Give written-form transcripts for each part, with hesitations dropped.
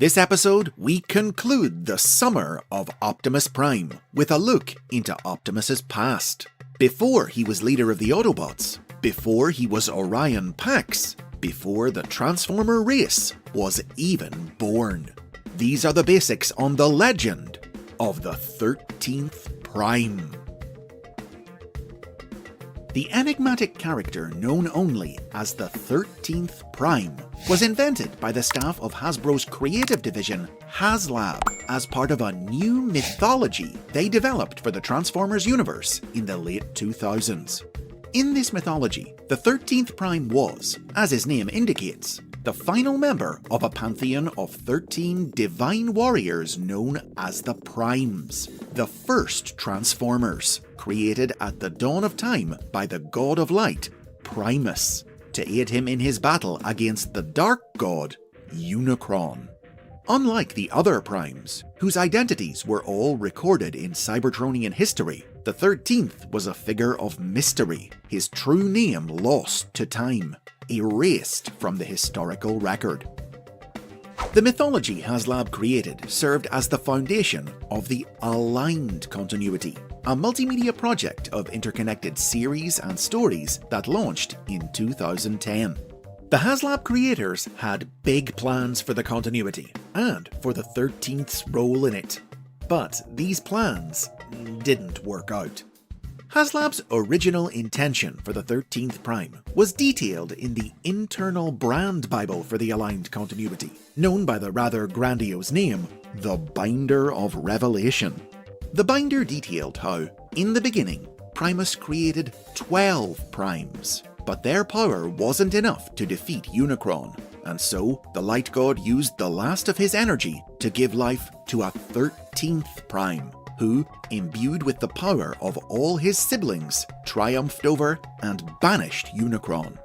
This episode, we conclude the summer of Optimus Prime with a look into Optimus's past. Before he was leader of the Autobots, before he was Orion Pax, before the Transformer race was even born. These are the basics on the legend of the 13th Prime. The enigmatic character known only as the 13th Prime was invented by the staff of Hasbro's creative division, HasLab, as part of a new mythology they developed for the Transformers universe in the late 2000s. In this mythology, the 13th Prime was, as his name indicates, the final member of a pantheon of 13 divine warriors known as the Primes, the first Transformers, created at the dawn of time by the god of light, Primus, to aid him in his battle against the dark god, Unicron. Unlike the other Primes, whose identities were all recorded in Cybertronian history, the 13th was a figure of mystery, his true name lost to time, erased from the historical record. The mythology HasLab created served as the foundation of the Aligned Continuity, a multimedia project of interconnected series and stories that launched in 2010. The HasLab creators had big plans for the continuity, and for the 13th's role in it. But these plans didn't work out. HasLab's original intention for the 13th Prime was detailed in the internal brand Bible for the Aligned Continuity, known by the rather grandiose name, the Binder of Revelation. The binder detailed how, in the beginning, Primus created 12 Primes, but their power wasn't enough to defeat Unicron, and so the Light God used the last of his energy to give life to a 13th Prime, who, imbued with the power of all his siblings, triumphed over and banished Unicron.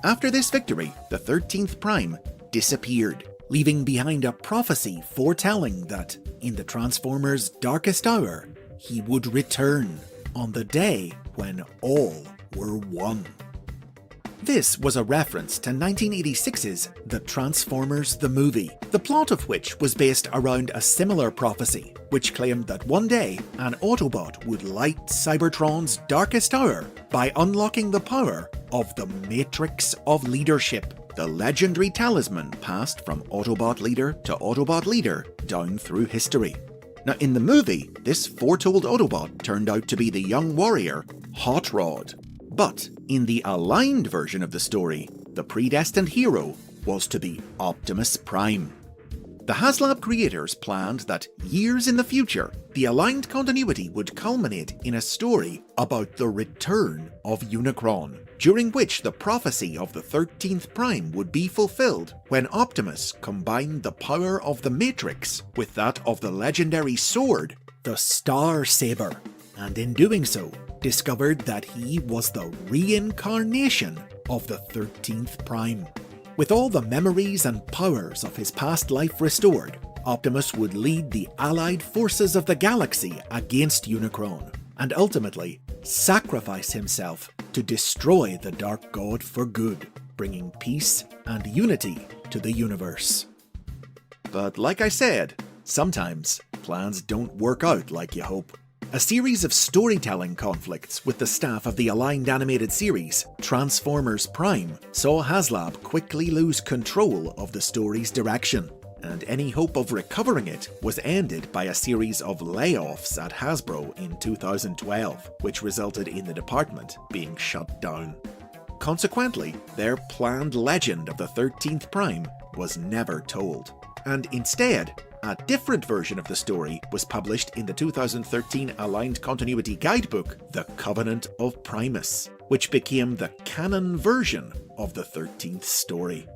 After this victory, the 13th Prime disappeared, leaving behind a prophecy foretelling that, in the Transformers' darkest hour, he would return on the day when all were one. This was a reference to 1986's The Transformers the Movie, the plot of which was based around a similar prophecy, which claimed that one day an Autobot would light Cybertron's darkest hour by unlocking the power of the Matrix of Leadership, the legendary talisman passed from Autobot leader to Autobot leader down through history. Now, in the movie, this foretold Autobot turned out to be the young warrior Hot Rod. But in the aligned version of the story, the predestined hero was to be Optimus Prime. The HasLab creators planned that years in the future, the aligned continuity would culminate in a story about the return of Unicron, during which the prophecy of the 13th Prime would be fulfilled when Optimus combined the power of the Matrix with that of the legendary sword, the Star Saber, and in doing so, discovered that he was the reincarnation of the 13th Prime. With all the memories and powers of his past life restored, Optimus would lead the allied forces of the galaxy against Unicron, and ultimately sacrifice himself to destroy the Dark God for good, bringing peace and unity to the universe. But like I said, sometimes plans don't work out like you hope. A series of storytelling conflicts with the staff of the aligned animated series, Transformers Prime, saw HasLab quickly lose control of the story's direction, and any hope of recovering it was ended by a series of layoffs at Hasbro in 2012, which resulted in the department being shut down. Consequently, their planned legend of the 13th Prime was never told, and instead, a different version of the story was published in the 2013 Aligned Continuity Guidebook, The Covenant of Primus, which became the canon version of the 13th story.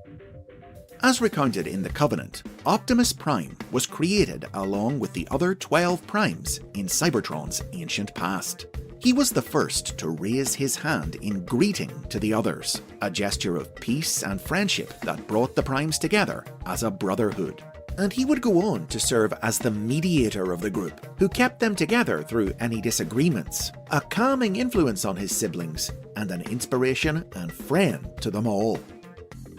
As recounted in the Covenant, Optimus Prime was created along with the other 12 Primes in Cybertron's ancient past. He was the first to raise his hand in greeting to the others, a gesture of peace and friendship that brought the Primes together as a brotherhood. And he would go on to serve as the mediator of the group, who kept them together through any disagreements, a calming influence on his siblings, and an inspiration and friend to them all.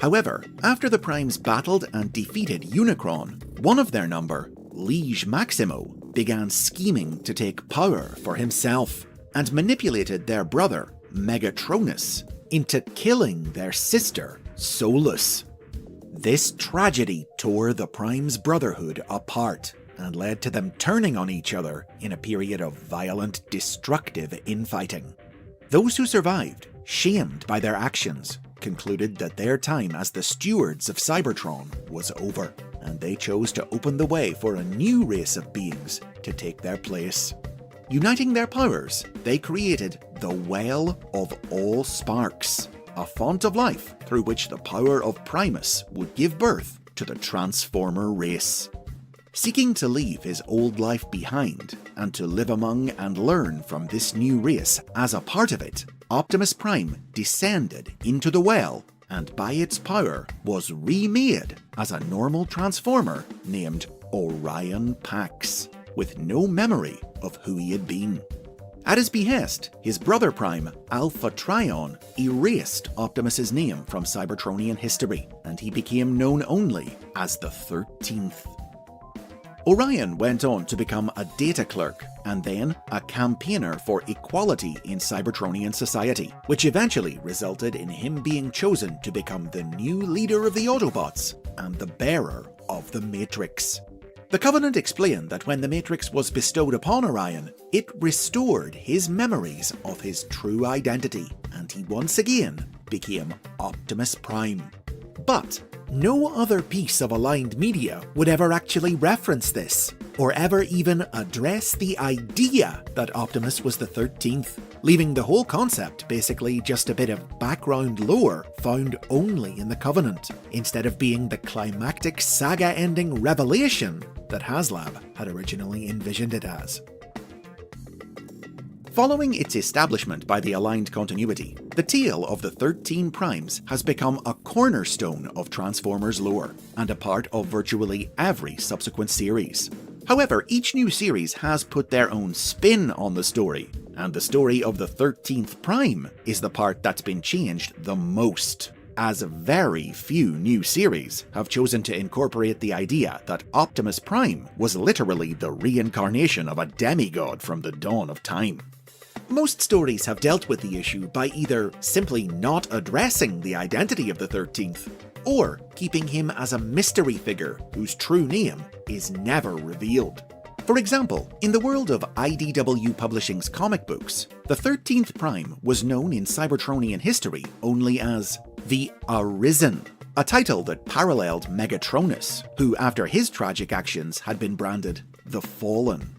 However, after the Primes battled and defeated Unicron, One of their number, Liege Maximo, began scheming to take power for himself and manipulated their brother, Megatronus, into killing their sister, Solus. This tragedy tore the Prime's brotherhood apart and led to them turning on each other in a period of violent, destructive infighting. Those who survived, shamed by their actions, concluded that their time as the stewards of Cybertron was over, and they chose to open the way for a new race of beings to take their place. Uniting their powers, they created the Well of All Sparks, a font of life through which the power of Primus would give birth to the Transformer race. Seeking to leave his old life behind and to live among and learn from this new race as a part of it, Optimus Prime descended into the well and by its power was remade as a normal Transformer named Orion Pax, with no memory of who he had been. At his behest, his brother Prime, Alpha Trion, erased Optimus's name from Cybertronian history, and he became known only as the 13th. Orion went on to become a data clerk and then a campaigner for equality in Cybertronian society, which eventually resulted in him being chosen to become the new leader of the Autobots and the bearer of the Matrix. The Covenant explained that when the Matrix was bestowed upon Orion, it restored his memories of his true identity, and he once again became Optimus Prime. But no other piece of aligned media would ever actually reference this, or ever even address the idea that Optimus was the 13th, leaving the whole concept basically just a bit of background lore found only in the Covenant, instead of being the climactic saga-ending revelation that HasLab had originally envisioned it as. Following its establishment by the aligned continuity, the tale of the 13 Primes has become a cornerstone of Transformers lore, and a part of virtually every subsequent series. However, each new series has put their own spin on the story, and the story of the 13th Prime is the part that's been changed the most, as very few new series have chosen to incorporate the idea that Optimus Prime was literally the reincarnation of a demigod from the dawn of time. Most stories have dealt with the issue by either simply not addressing the identity of the 13th, or keeping him as a mystery figure whose true name is never revealed. For example, in the world of IDW Publishing's comic books, the 13th Prime was known in Cybertronian history only as the Arisen, a title that paralleled Megatronus, who after his tragic actions had been branded the Fallen.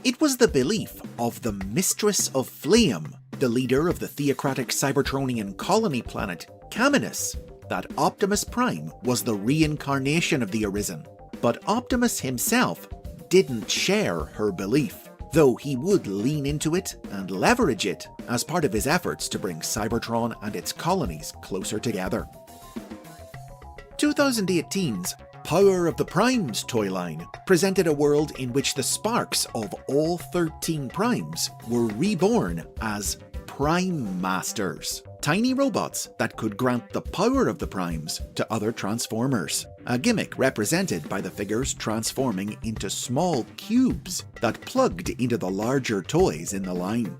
It was the belief of the Mistress of Flame, the leader of the theocratic Cybertronian colony planet Caminus, that Optimus Prime was the reincarnation of the Arisen. But Optimus himself didn't share her belief, though he would lean into it and leverage it as part of his efforts to bring Cybertron and its colonies closer together. 2018's Power of the Primes toy line presented a world in which the sparks of all 13 Primes were reborn as Prime Masters, tiny robots that could grant the power of the Primes to other Transformers, a gimmick represented by the figures transforming into small cubes that plugged into the larger toys in the line.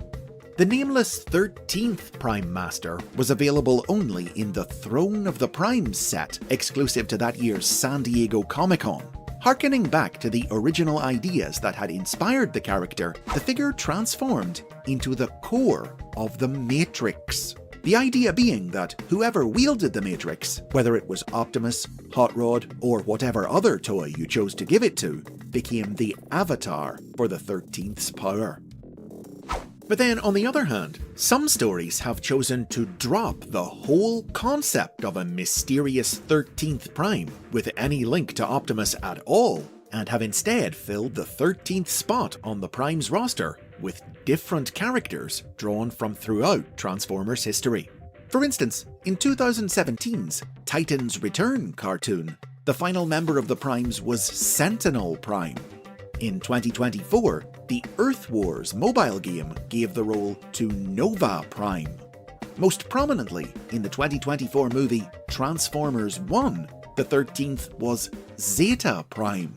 The nameless 13th Prime Master was available only in the Throne of the Primes set, exclusive to that year's San Diego Comic-Con. Harkening back to the original ideas that had inspired the character, the figure transformed into the core of the Matrix. The idea being that whoever wielded the Matrix, whether it was Optimus, Hot Rod, or whatever other toy you chose to give it to, became the avatar for the 13th's power. But then, on the other hand, some stories have chosen to drop the whole concept of a mysterious 13th Prime with any link to Optimus at all, and have instead filled the 13th spot on the Prime's roster with different characters drawn from throughout Transformers history. For instance, in 2017's Titans Return cartoon, the final member of the Primes was Sentinel Prime. In 2024, the Earth Wars mobile game gave the role to Nova Prime. Most prominently, in the 2024 movie Transformers 1, the 13th was Zeta Prime.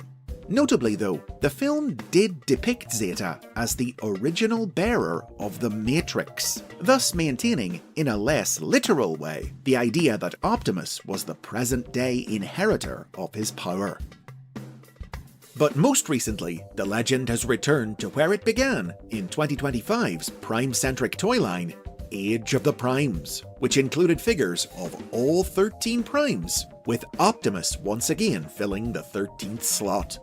Notably though, the film did depict Zeta as the original bearer of the Matrix, thus maintaining, in a less literal way, the idea that Optimus was the present-day inheritor of his power. But most recently, the legend has returned to where it began in 2025's Prime-centric toy line, Age of the Primes, which included figures of all 13 Primes, with Optimus once again filling the 13th slot.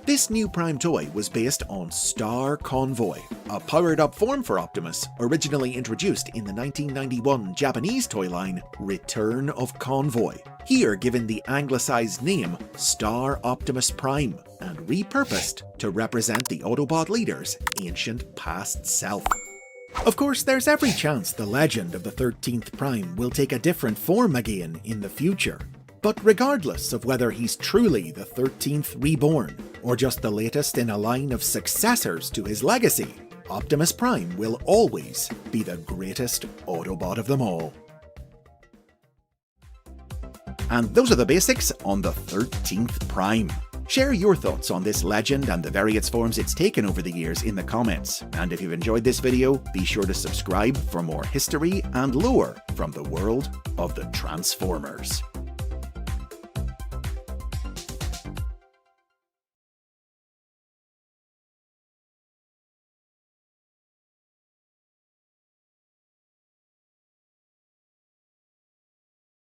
This new Prime toy was based on Star Convoy, a powered-up form for Optimus originally introduced in the 1991 Japanese toy line Return of Convoy, here given the anglicised name Star Optimus Prime, and repurposed to represent the Autobot leader's ancient past self. Of course, there's every chance the legend of the 13th Prime will take a different form again in the future. But regardless of whether he's truly the 13th reborn, or just the latest in a line of successors to his legacy, Optimus Prime will always be the greatest Autobot of them all. And those are the basics on the 13th Prime. Share your thoughts on this legend and the various forms it's taken over the years in the comments, and if you've enjoyed this video, be sure to subscribe for more history and lore from the world of the Transformers.